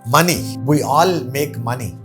Money. We all make money.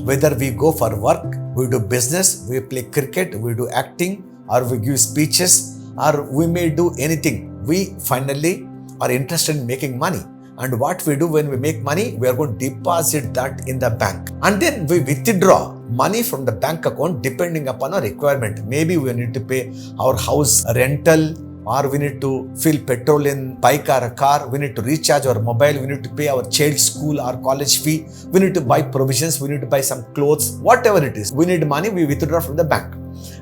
Whether we go for work, we do business, we play cricket, we do acting, or we give speeches, or we may do anything. We finally are interested in making money. And what we do when we make money, we are going to deposit that in the bank. And then we withdraw money from the bank account depending upon our requirement. Maybe we need to pay our house rental, or we need to fill petrol in bike or a car, we need to recharge our mobile, we need to pay our child's school or college fee, we need to buy provisions, we need to buy some clothes, whatever it is. We need money, we withdraw from the bank.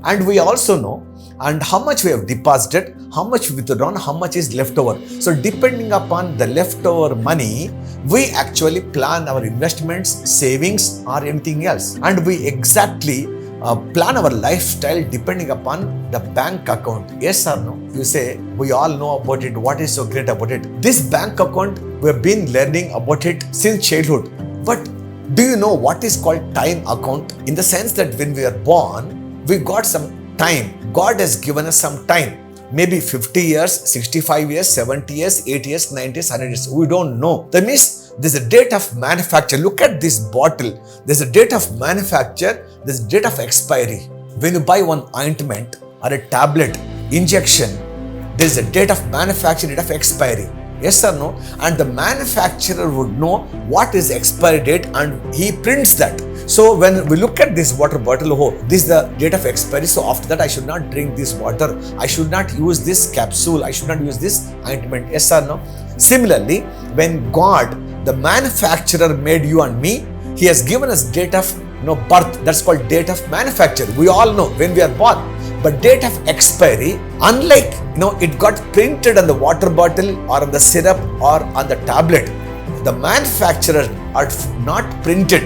And we also know and how much we have deposited, how much withdrawn, how much is left over. So depending upon the leftover money, we actually plan our investments, savings or anything else. And we exactly plan our lifestyle depending upon the bank account. Yes or no? You say, we all know about it. What is so great about it? This bank account, we have been learning about it since childhood. But do you know what is called time account? In the sense that when we are born, we got some time. God has given us some time. Maybe 50 years, 65 years, 70 years, 80 years, 90 years, 100 years. We don't know. That means there's a date of manufacture. Look at this bottle. There's a date of manufacture. There's a date of expiry. When you buy one ointment or a tablet, injection, there's a date of manufacture, date of expiry. Yes or no? And the manufacturer would know what is expiry date and he prints that. So when we look at this water bottle, oh, this is the date of expiry. So after that, I should not drink this water. I should not use this capsule. I should not use this ointment. Yes or no? Similarly, when God, the manufacturer, made you and me, He has given us date of birth. That's called date of manufacture. We all know when we are born. But date of expiry, unlike it got printed on the water bottle or on the syrup or on the tablet, the manufacturer are not printed.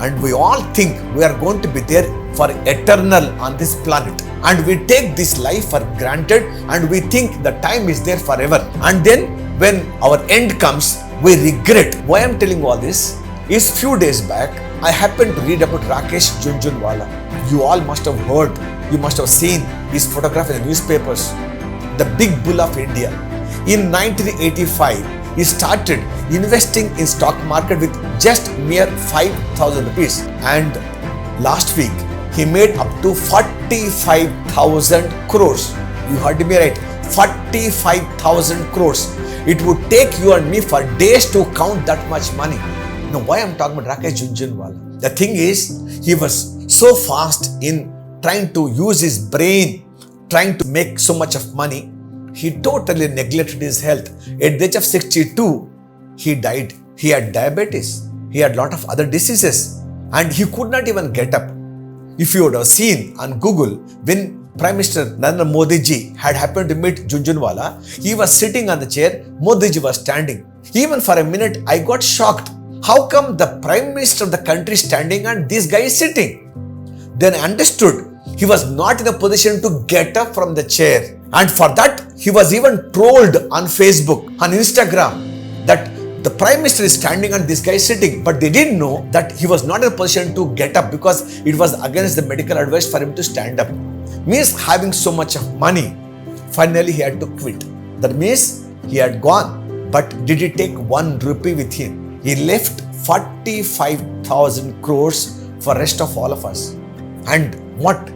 And we all think we are going to be there for eternal on this planet. And we take this life for granted and we think the time is there forever. And then when our end comes, we regret. Why I'm telling all this is few days back, I happened to read about Rakesh Jhunjhunwala. You all must have heard, you must have seen his photograph in the newspapers. The big bull of India. In 1985, he started investing in stock market with just mere 5,000 rupees. And last week, he made up to 45,000 crores. You heard me right, 45,000 crores. It would take you and me for days to count that much money. Now, why I'm talking about Rakesh Jhunjhunwala? The thing is, he was so fast in trying to use his brain, trying to make so much of money, he totally neglected his health. At the age of 62, he died. He had diabetes. He had a lot of other diseases. And he could not even get up. If you would have seen on Google, when Prime Minister Narendra Modi ji had happened to meet Jhunjhunwala, he was sitting on the chair, Modi ji was standing. Even for a minute, I got shocked. How come the Prime Minister of the country is standing and this guy is sitting? Then I understood he was not in a position to get up from the chair. And for that, he was even trolled on Facebook, on Instagram, that the Prime Minister is standing and this guy is sitting. But they didn't know that he was not in a position to get up because it was against the medical advice for him to stand up. Means having so much of money, finally he had to quit. That means he had gone. But did he take 1 rupee with him? He left 45,000 crores for rest of all of us. And what?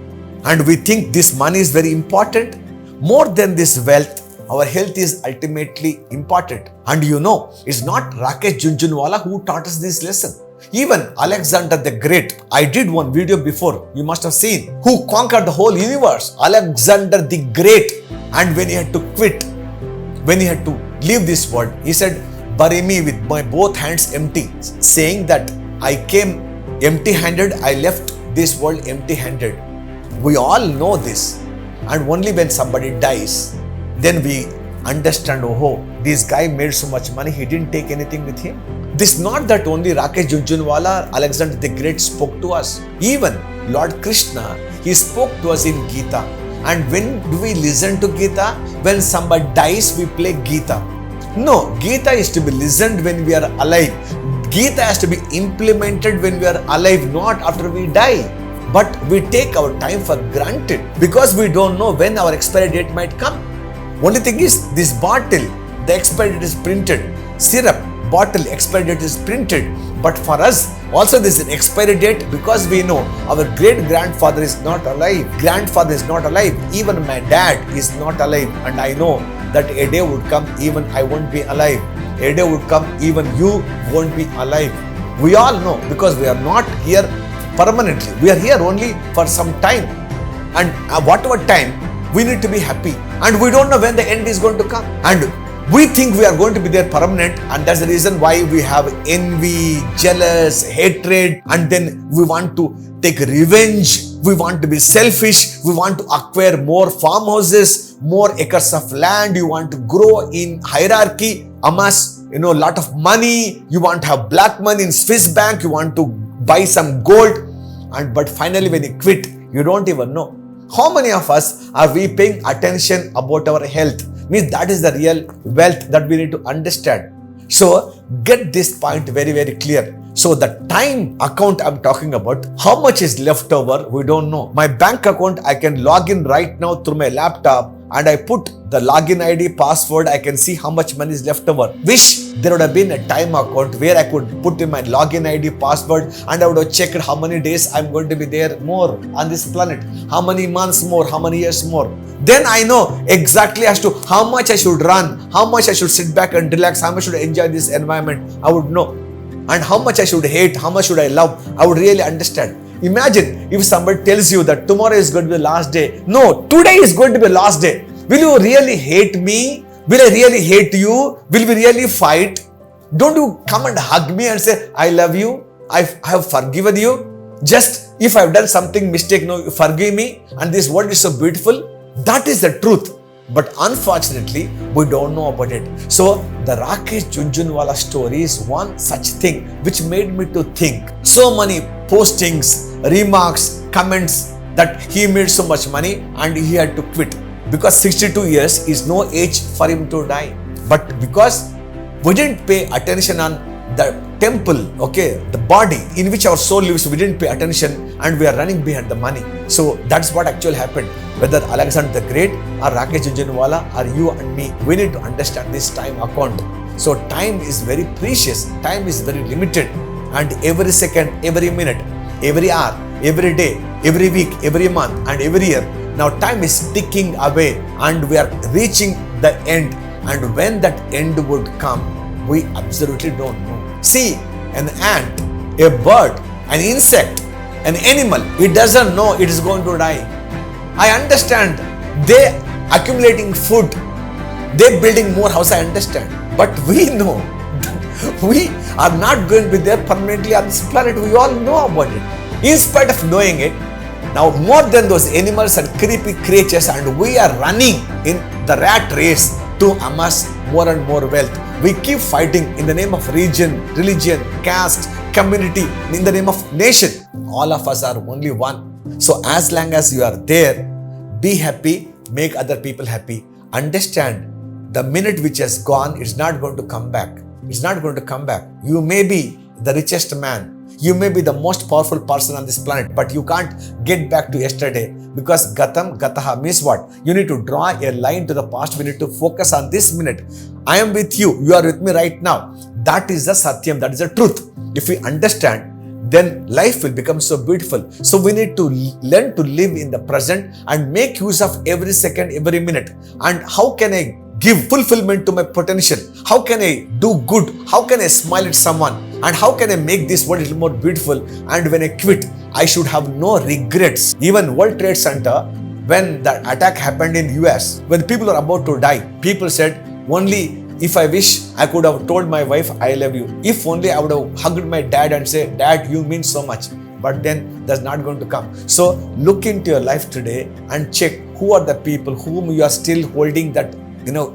And we think this money is very important. More than this wealth, our health is ultimately important. And it's not Rakesh Jhunjhunwala who taught us this lesson. Even Alexander the Great, I did one video before, you must have seen, who conquered the whole universe. Alexander the Great. And when he had to quit, when he had to leave this world, he said, bury me with my both hands empty, saying that I came empty-handed, I left this world empty-handed. We all know this. And only when somebody dies, then we understand, oh, this guy made so much money, he didn't take anything with him. This is not that only Rakesh Jhunjhunwala, Alexander the Great spoke to us. Even Lord Krishna, he spoke to us in Gita. And when do we listen to Gita? When somebody dies, we play Gita. No, Gita is to be listened when we are alive. Gita has to be implemented when we are alive, not after we die. But we take our time for granted because we don't know when our expiry date might come. Only thing is, this bottle, the expiry date is printed. Syrup, bottle expiry date is printed. But for us, also there is an expiry date because we know our great grandfather is not alive. Grandfather is not alive. Even my dad is not alive. And I know that a day would come even I won't be alive. A day would come even you won't be alive. We all know because we are not here permanently. We are here only for some time. And whatever time, we need to be happy. And we don't know when the end is going to come. And we think we are going to be there permanent, and that's the reason why we have envy, jealous, hatred, and then we want to take revenge. We want to be selfish. We want to acquire more farmhouses, more acres of land. You want to grow in hierarchy, amass, a lot of money. You want to have black money in Swiss bank. You want to buy some gold. But finally, when you quit, you don't even know. How many of us are we paying attention about our health? Means that is the real wealth that we need to understand. So get this point very, very clear. So the time account I'm talking about, how much is left over, we don't know. My bank account, I can log in right now through my laptop and I put the login ID, password, I can see how much money is left over. Wish there would have been a time account where I could put in my login ID, password, and I would have checked how many days I'm going to be there more on this planet, how many months more, how many years more. Then I know exactly as to how much I should run, how much I should sit back and relax, how much should I enjoy this environment. I would know. And how much I should hate, how much should I love, I would really understand. Imagine if somebody tells you that tomorrow is going to be the last day. No, today is going to be the last day. Will you really hate me? Will I really hate you? Will we really fight? Don't you come and hug me and say, I love you, I have forgiven you. Just if I've done something mistake, no, forgive me. And this world is so beautiful. That is the truth. But unfortunately, we don't know about it. So the Rakesh Jhunjhunwala story is one such thing which made me to think. So many postings, remarks, comments that he made so much money and he had to quit. Because 62 years is no age for him to die. But because we didn't pay attention on the temple, the body in which our soul lives, we didn't pay attention and we are running behind the money. So that's what actually happened. Whether Alexander the Great or Rakesh Jhunjhunwala or you and me, we need to understand this time account. So time is very precious. Time is very limited. And every second, every minute, every hour, every day, every week, every month and every year, now time is ticking away and we are reaching the end. And when that end would come, we absolutely don't know. See, an ant, a bird, an insect, an animal, it doesn't know it is going to die. I understand they accumulating food, they building more house, I understand. But we know that we are not going to be there permanently on this planet. We all know about it. In spite of knowing it, now more than those animals and creepy creatures, and we are running in the rat race to amass more and more wealth. We keep fighting in the name of religion, caste, community, in the name of nation. All of us are only one. So as long as you are there, be happy, make other people happy. Understand, the minute which has gone, it's not going to come back. It's not going to come back. You may be the richest man. You may be the most powerful person on this planet, but you can't get back to yesterday because Gatam, Gataha means what? You need to draw a line to the past. We need to focus on this minute. I am with you. You are with me right now. That is the Satyam. That is the truth. If we understand, then life will become so beautiful. So we need to learn to live in the present and make use of every second, every minute. And how can I give fulfillment to my potential? How can I do good? How can I smile at someone? And how can I make this world a little more beautiful? And when I quit, I should have no regrets. Even World Trade Center, when the attack happened in US, when people are about to die, people said, only if I wish, I could have told my wife, I love you. If only I would have hugged my dad and said, Dad, you mean so much. But then that's not going to come. So look into your life today and check who are the people whom you are still holding that,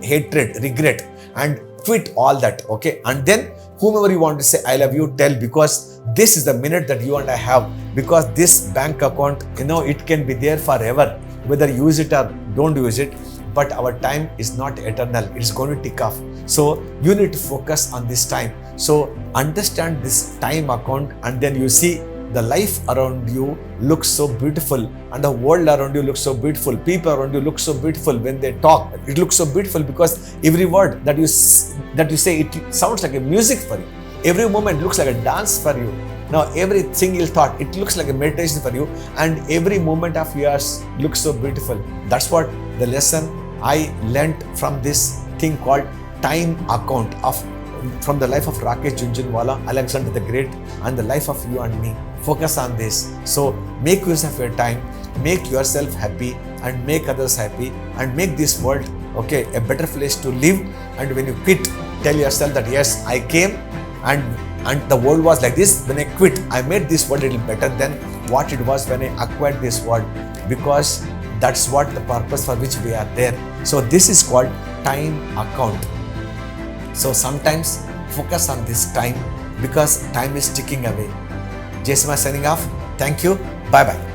hatred, regret, and quit all that. And then whomever you want to say, I love you, tell, because this is the minute that you and I have. Because this bank account, it can be there forever, whether you use it or don't use it. But our time is not eternal. It's going to tick off. So you need to focus on this time. So understand this time account, and then you see the life around you looks so beautiful, and the world around you looks so beautiful. People around you look so beautiful when they talk. It looks so beautiful because every word that you say, it sounds like a music for you. Every moment looks like a dance for you. Now every single thought, it looks like a meditation for you, and every moment of yours looks so beautiful. That's what the lesson I learnt from this thing called time account from the life of Rakesh Jhunjhunwala, Alexander the Great, and the life of you and me. Focus on this. So make use of your time, make yourself happy, and make others happy, and make this world a better place to live. And when you quit, tell yourself that yes, I came and the world was like this. When I quit, I made this world a little better than what it was when I acquired this world, because that's what the purpose for which we are there. So this is called time account. So sometimes focus on this time, because time is ticking away. Jayasimha signing off. Thank you. Bye bye.